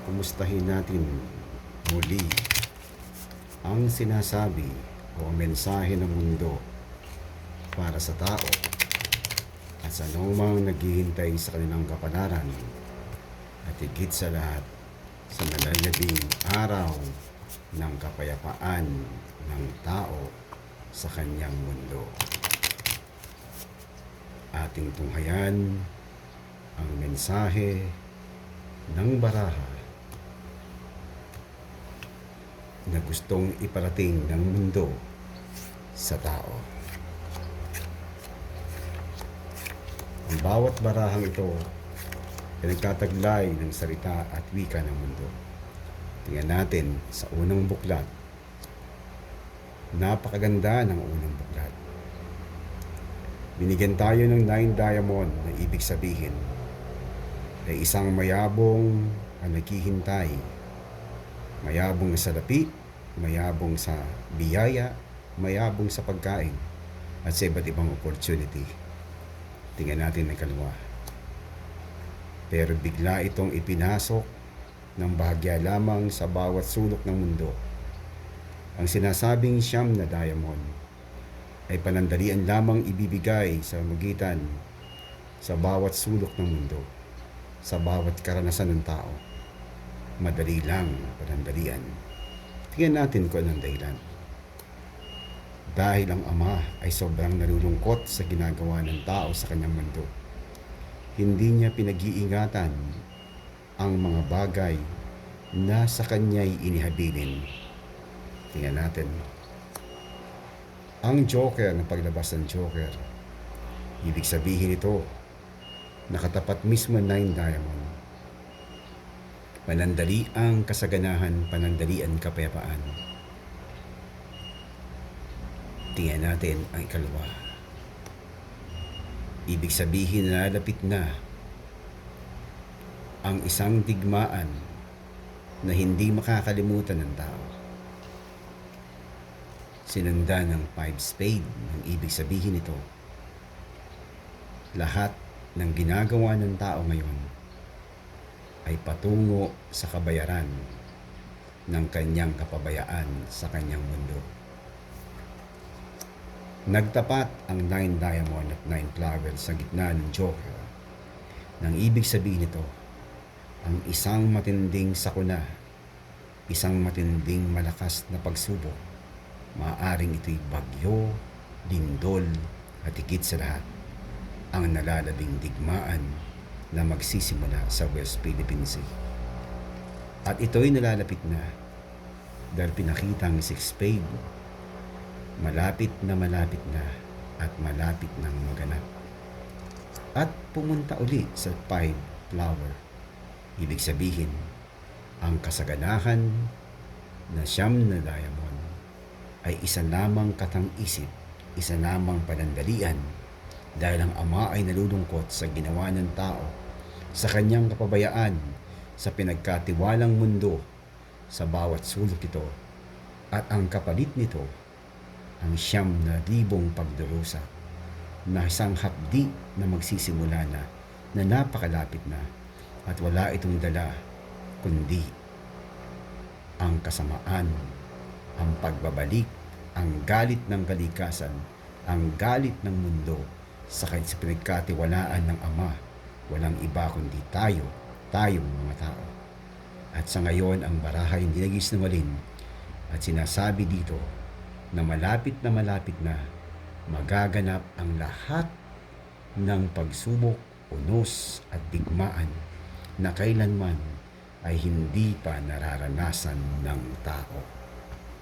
kumustahin natin muli ang sinasabi o ang mensahe ng mundo para sa tao at sa anumang naghihintay sa kanilang kapalaran at higit sa lahat sa nalalabing araw ng kapayapaan ng tao sa kanyang mundo. Ating tunghayan ang mensahe ng baraha na gustong iparating ng mundo sa tao. Ang bawat barahang ito ay nagtataglay ng salita at wika ng mundo. Tingnan natin sa unang buklat. Napakaganda ng unang buklat. Binigyan tayo ng 9 diamond na ibig sabihin ay isang mayabong ang naghihintay. Mayabong sa lapi, mayabong sa biyaya, mayabong sa pagkain, at sa iba't ibang opportunity. Tingnan natin ang kalwa. Pero bigla itong ipinasok ng bahagya lamang sa bawat sulok ng mundo. Ang sinasabing siyam na diamond ay panandalian lamang ibibigay sa magitan sa bawat sulok ng mundo, sa bawat karanasan ng tao. Madali lang panandalian. Tingnan natin kung anong dahilan. Dahil ang Ama ay sobrang nalulungkot sa ginagawa ng tao sa kanyang mundo. Hindi niya pinag-iingatan ang mga bagay na sa kanya'y inihabilin. Tingnan natin. Ang Joker, na paglabas ng Joker, ibig sabihin ito, nakatapat mismo 9 diamond. Panandali ang kasaganahan, panandalian kapayapaan. Tingnan natin ang ikalwa. Ibig sabihin na lalapit na ang isang digmaan na hindi makakalimutan ng tao. Sinanda ng 5 spade. Ang ibig sabihin nito, lahat ng ginagawa ng tao ngayon ay patungo sa kabayaran ng kanyang kapabayaan sa kanyang mundo. Nagtapat ang 9 diamond at 9 flowers sa gitna ng Joker. Nang ibig sabihin nito, ang isang matinding sakuna, isang matinding malakas na pagsubok, maaaring ito'y bagyo, lindol, at higit sa lahat, ang nalalabing digmaan na magsisimula sa West Philippine Sea. At ito'y nalalapit na dahil pinakita ang 6 spade. Malapit na at malapit nang maganap. At pumunta uli sa 5 flower. Ibig sabihin, ang kasaganahan na siyam na diamond ay isa lamang katang-isip, isa lamang panandalian, dahil ang Ama ay nalulungkot sa ginawa ng tao, sa kanyang kapabayaan, sa pinagkatiwalang mundo, sa bawat sulok ito, at ang kapalit nito, ang 9,000 pagdurusa, na isang hapdi na magsisimula na napakalapit na, at wala itong dala, kundi ang kasamaan, ang pagbabalik, ang galit ng kalikasan, ang galit ng mundo, sa pinagkatiwalaan ng Ama. Walang iba kundi tayong mga tao. At sa ngayon, ang baraha hindi nag-isinungaling at sinasabi dito na malapit na magaganap ang lahat ng pagsubok, unos at digmaan na kailanman ay hindi pa nararanasan ng tao.